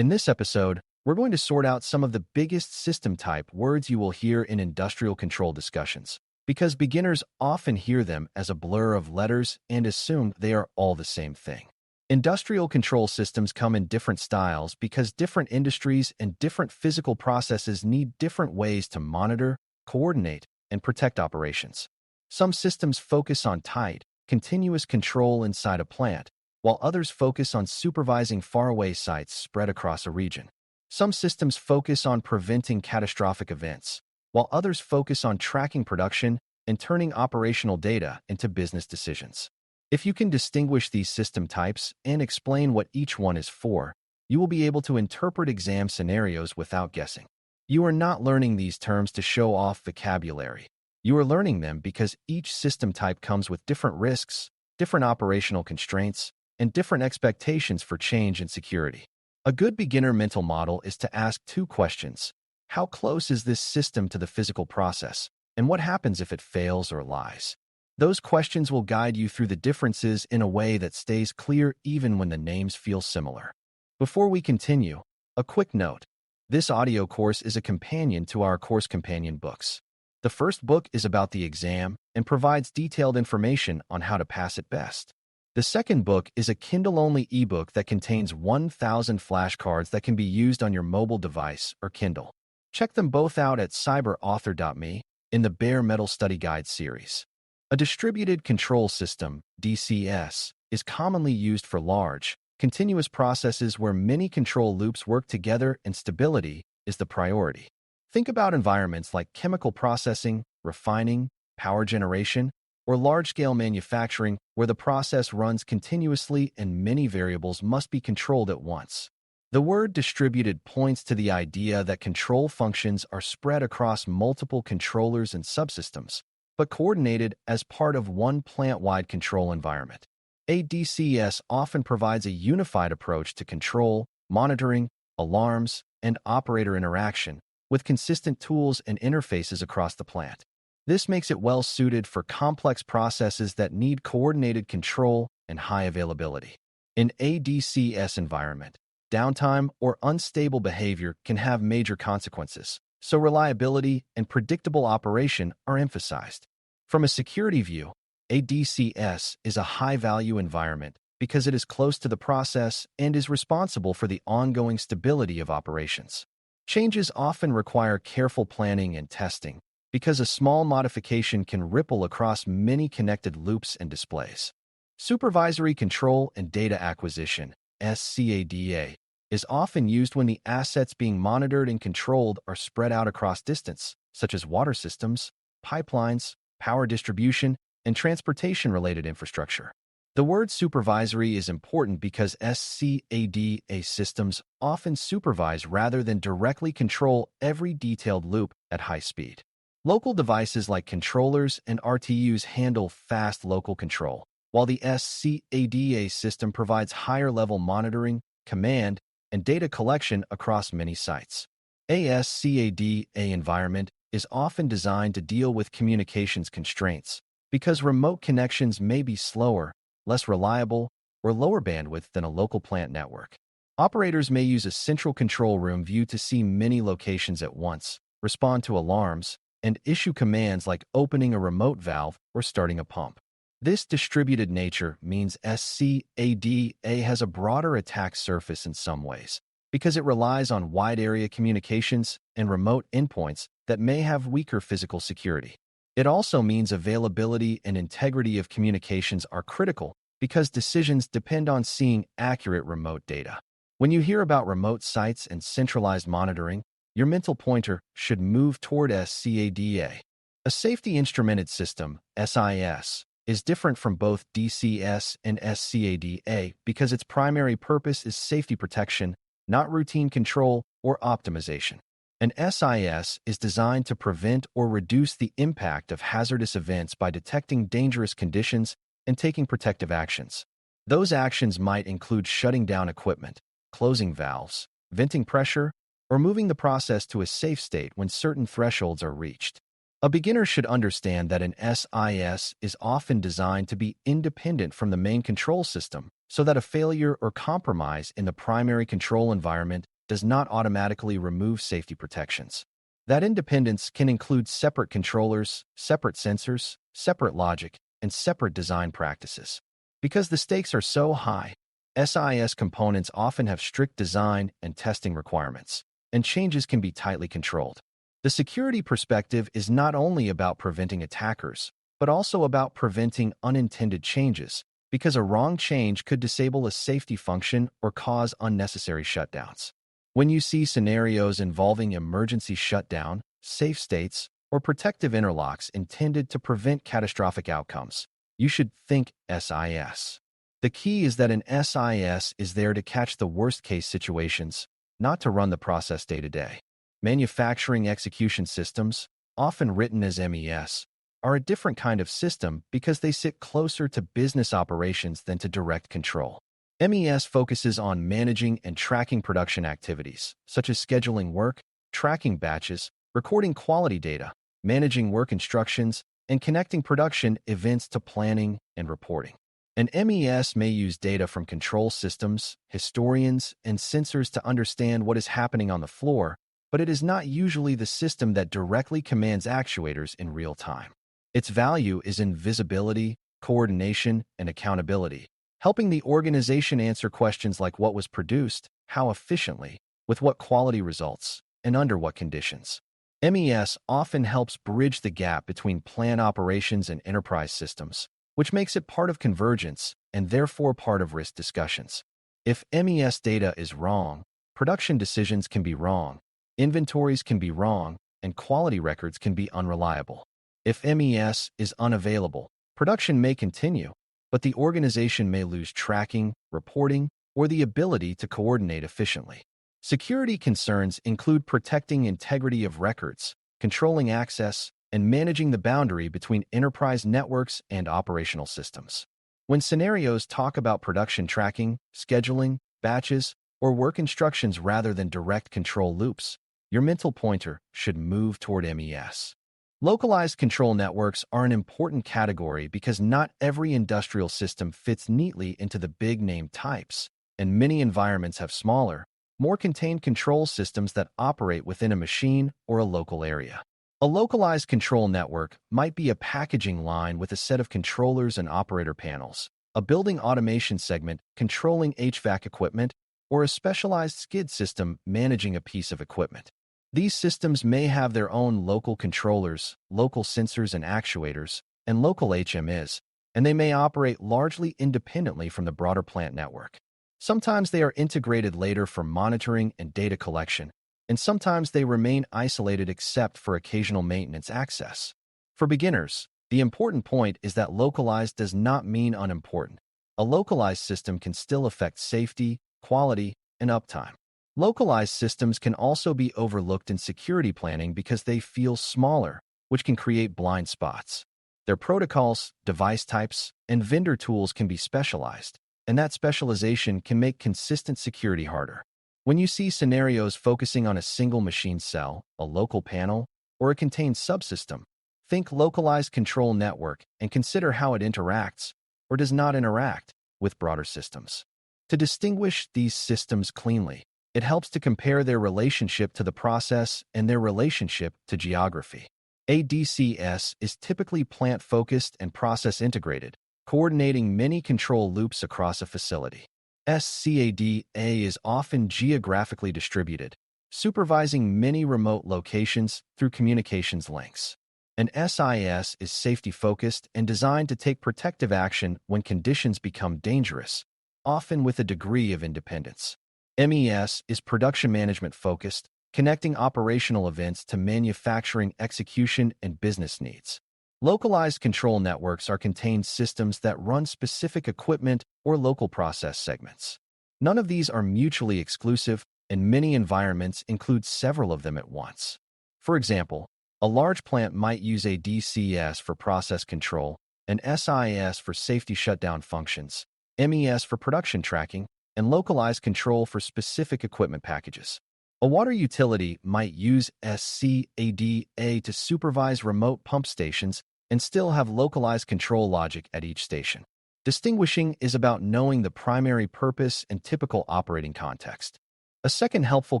In this episode, we're going to sort out some of the biggest system type words you will hear in industrial control discussions, because beginners often hear them as a blur of letters and assume they are all the same thing. Industrial control systems come in different styles because different industries and different physical processes need different ways to monitor, coordinate, and protect operations. Some systems focus on tight, continuous control inside a plant, while others focus on supervising faraway sites spread across a region. Some systems focus on preventing catastrophic events, while others focus on tracking production and turning operational data into business decisions. If you can distinguish these system types and explain what each one is for, you will be able to interpret exam scenarios without guessing. You are not learning these terms to show off vocabulary. You are learning them because each system type comes with different risks, different operational constraints, and different expectations for change and security. A good beginner mental model is to ask two questions. How close is this system to the physical process? And what happens if it fails or lies? Those questions will guide you through the differences in a way that stays clear even when the names feel similar. Before we continue, a quick note. This audio course is a companion to our course companion books. The first book is about the exam and provides detailed information on how to pass it best. The second book is a Kindle-only ebook that contains 1,000 flashcards that can be used on your mobile device or Kindle. Check them both out at cyber.author.me in the Bare Metal Study Guide series. A distributed control system, DCS, is commonly used for large, continuous processes where many control loops work together and stability is the priority. Think about environments like chemical processing, refining, power generation, or large-scale manufacturing where the process runs continuously and many variables must be controlled at once. The word distributed points to the idea that control functions are spread across multiple controllers and subsystems, but coordinated as part of one plant-wide control environment. A DCS often provides a unified approach to control, monitoring, alarms, and operator interaction, with consistent tools and interfaces across the plant. This makes it well-suited for complex processes that need coordinated control and high availability. In a DCS environment, downtime or unstable behavior can have major consequences, so reliability and predictable operation are emphasized. From a security view, a DCS is a high-value environment because it is close to the process and is responsible for the ongoing stability of operations. Changes often require careful planning and testing, because a small modification can ripple across many connected loops and displays. Supervisory control and data acquisition, SCADA, is often used when the assets being monitored and controlled are spread out across distance, such as water systems, pipelines, power distribution, and transportation-related infrastructure. The word supervisory is important because SCADA systems often supervise rather than directly control every detailed loop at high speed. Local devices like controllers and RTUs handle fast local control, while the SCADA system provides higher-level monitoring, command, and data collection across many sites. A SCADA environment is often designed to deal with communications constraints because remote connections may be slower, less reliable, or lower bandwidth than a local plant network. Operators may use a central control room view to see many locations at once, respond to alarms, and issue commands like opening a remote valve or starting a pump. This distributed nature means SCADA has a broader attack surface in some ways, because it relies on wide-area communications and remote endpoints that may have weaker physical security. It also means availability and integrity of communications are critical because decisions depend on seeing accurate remote data. When you hear about remote sites and centralized monitoring, your mental pointer should move toward SCADA. A safety instrumented system, SIS, is different from both DCS and SCADA because its primary purpose is safety protection, not routine control or optimization. An SIS is designed to prevent or reduce the impact of hazardous events by detecting dangerous conditions and taking protective actions. Those actions might include shutting down equipment, closing valves, venting pressure, or moving the process to a safe state when certain thresholds are reached. A beginner should understand that an SIS is often designed to be independent from the main control system so that a failure or compromise in the primary control environment does not automatically remove safety protections. That independence can include separate controllers, separate sensors, separate logic, and separate design practices. Because the stakes are so high, SIS components often have strict design and testing requirements, and changes can be tightly controlled. The security perspective is not only about preventing attackers, but also about preventing unintended changes, because a wrong change could disable a safety function or cause unnecessary shutdowns. When you see scenarios involving emergency shutdown, safe states, or protective interlocks intended to prevent catastrophic outcomes, you should think SIS. The key is that an SIS is there to catch the worst-case situations, not to run the process day-to-day. Manufacturing execution systems, often written as MES, are a different kind of system because they sit closer to business operations than to direct control. MES focuses on managing and tracking production activities, such as scheduling work, tracking batches, recording quality data, managing work instructions, and connecting production events to planning and reporting. An MES may use data from control systems, historians, and sensors to understand what is happening on the floor, but it is not usually the system that directly commands actuators in real time. Its value is in visibility, coordination, and accountability, helping the organization answer questions like what was produced, how efficiently, with what quality results, and under what conditions. MES often helps bridge the gap between plant operations and enterprise systems, which makes it part of convergence and therefore part of risk discussions. If MES data is wrong, production decisions can be wrong, inventories can be wrong, and quality records can be unreliable. If MES is unavailable, production may continue, but the organization may lose tracking, reporting, or the ability to coordinate efficiently. Security concerns include protecting integrity of records, controlling access, and managing the boundary between enterprise networks and operational systems. When scenarios talk about production tracking, scheduling, batches, or work instructions rather than direct control loops, your mental pointer should move toward MES. Localized control networks are an important category because not every industrial system fits neatly into the big-name types, and many environments have smaller, more contained control systems that operate within a machine or a local area. A localized control network might be a packaging line with a set of controllers and operator panels, a building automation segment controlling HVAC equipment, or a specialized skid system managing a piece of equipment. These systems may have their own local controllers, local sensors and actuators, and local HMIs, and they may operate largely independently from the broader plant network. Sometimes they are integrated later for monitoring and data collection, and sometimes they remain isolated except for occasional maintenance access. For beginners, the important point is that localized does not mean unimportant. A localized system can still affect safety, quality, and uptime. Localized systems can also be overlooked in security planning because they feel smaller, which can create blind spots. Their protocols, device types, and vendor tools can be specialized, and that specialization can make consistent security harder. When you see scenarios focusing on a single machine cell, a local panel, or a contained subsystem, think localized control network and consider how it interacts, or does not interact, with broader systems. To distinguish these systems cleanly, it helps to compare their relationship to the process and their relationship to geography. A DCS is typically plant-focused and process-integrated, coordinating many control loops across a facility. SCADA is often geographically distributed, supervising many remote locations through communications links. An SIS is safety-focused and designed to take protective action when conditions become dangerous, often with a degree of independence. MES is production management-focused, connecting operational events to manufacturing execution and business needs. Localized control networks are contained systems that run specific equipment or local process segments. None of these are mutually exclusive, and many environments include several of them at once. For example, a large plant might use a DCS for process control, an SIS for safety shutdown functions, MES for production tracking, and localized control for specific equipment packages. A water utility might use SCADA to supervise remote pump stations and still have localized control logic at each station. Distinguishing is about knowing the primary purpose and typical operating context. A second helpful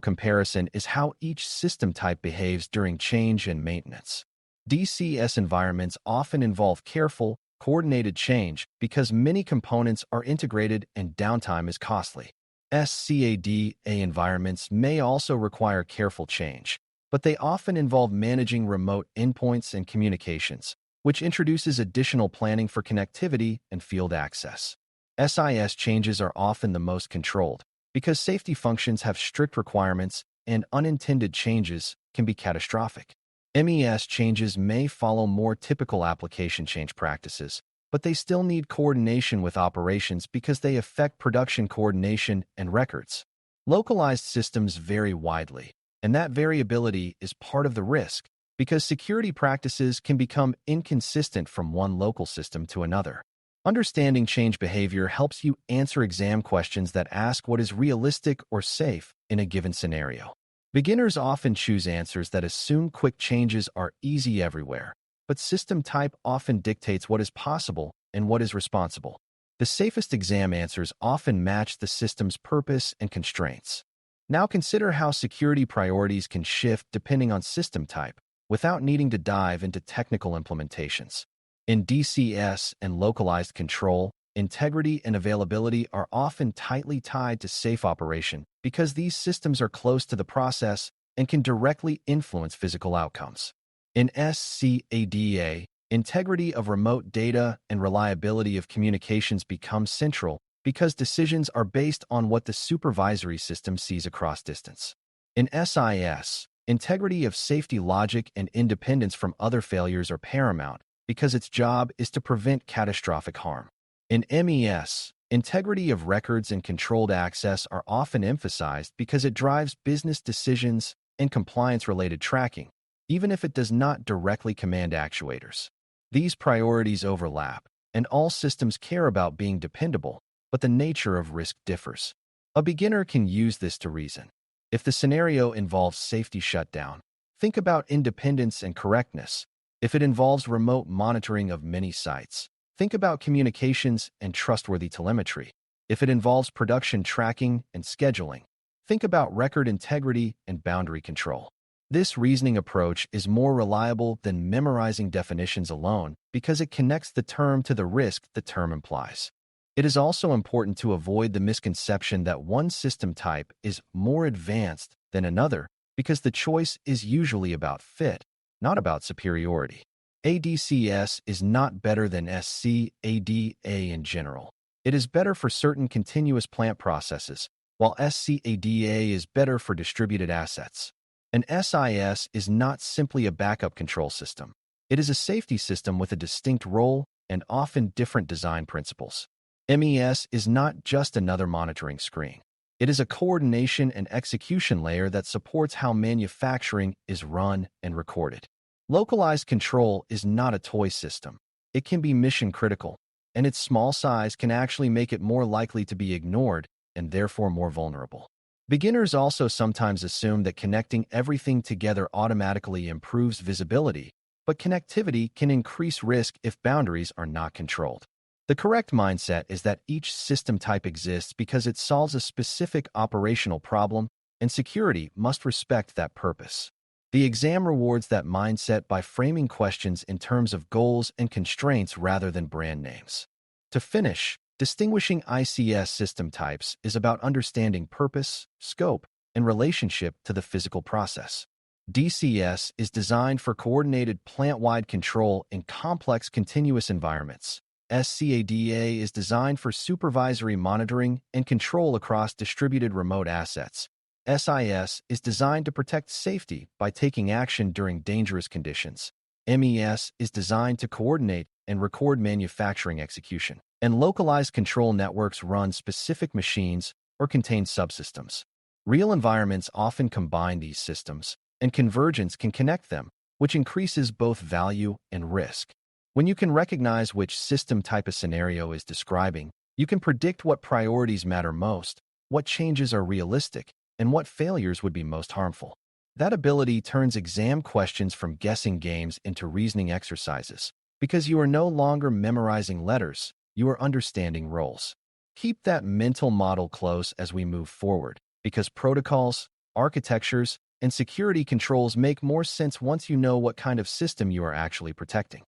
comparison is how each system type behaves during change and maintenance. DCS environments often involve careful, coordinated change because many components are integrated and downtime is costly. SCADA environments may also require careful change, but they often involve managing remote endpoints and communications, which introduces additional planning for connectivity and field access. SIS changes are often the most controlled because safety functions have strict requirements and unintended changes can be catastrophic. MES changes may follow more typical application change practices, but they still need coordination with operations because they affect production coordination and records. Localized systems vary widely, and that variability is part of the risk because security practices can become inconsistent from one local system to another. Understanding change behavior helps you answer exam questions that ask what is realistic or safe in a given scenario. Beginners often choose answers that assume quick changes are easy everywhere, but system type often dictates what is possible and what is responsible. The safest exam answers often match the system's purpose and constraints. Now consider how security priorities can shift depending on system type without needing to dive into technical implementations. In DCS and localized control, integrity and availability are often tightly tied to safe operation because these systems are close to the process and can directly influence physical outcomes. In SCADA, integrity of remote data and reliability of communications become central because decisions are based on what the supervisory system sees across distance. In SIS, integrity of safety logic and independence from other failures are paramount because its job is to prevent catastrophic harm. In MES, integrity of records and controlled access are often emphasized because it drives business decisions and compliance-related tracking, even if it does not directly command actuators. These priorities overlap, and all systems care about being dependable, but the nature of risk differs. A beginner can use this to reason. If the scenario involves safety shutdown, think about independence and correctness. If it involves remote monitoring of many sites, think about communications and trustworthy telemetry. If it involves production tracking and scheduling, think about record integrity and boundary control. This reasoning approach is more reliable than memorizing definitions alone because it connects the term to the risk the term implies. It is also important to avoid the misconception that one system type is more advanced than another because the choice is usually about fit, not about superiority. DCS is not better than SCADA in general. It is better for certain continuous plant processes, while SCADA is better for distributed assets. An SIS is not simply a backup control system. It is a safety system with a distinct role and often different design principles. MES is not just another monitoring screen. It is a coordination and execution layer that supports how manufacturing is run and recorded. Localized control is not a toy system. It can be mission-critical, and its small size can actually make it more likely to be ignored and therefore more vulnerable. Beginners also sometimes assume that connecting everything together automatically improves visibility, but connectivity can increase risk if boundaries are not controlled. The correct mindset is that each system type exists because it solves a specific operational problem, and security must respect that purpose. The exam rewards that mindset by framing questions in terms of goals and constraints rather than brand names. To finish, distinguishing ICS system types is about understanding purpose, scope, and relationship to the physical process. DCS is designed for coordinated plant-wide control in complex continuous environments. SCADA is designed for supervisory monitoring and control across distributed remote assets. SIS is designed to protect safety by taking action during dangerous conditions. MES is designed to coordinate and record manufacturing execution. And localized control networks run specific machines or contain subsystems. Real environments often combine these systems, and convergence can connect them, which increases both value and risk. When you can recognize which system type a scenario is describing, you can predict what priorities matter most, what changes are realistic, and what failures would be most harmful. That ability turns exam questions from guessing games into reasoning exercises, because you are no longer memorizing letters, you are understanding roles. Keep that mental model close as we move forward, because protocols, architectures, and security controls make more sense once you know what kind of system you are actually protecting.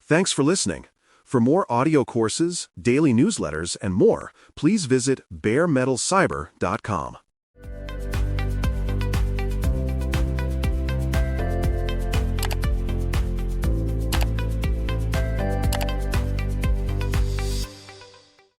Thanks for listening. For more audio courses, daily newsletters, and more, please visit baremetalcyber.com.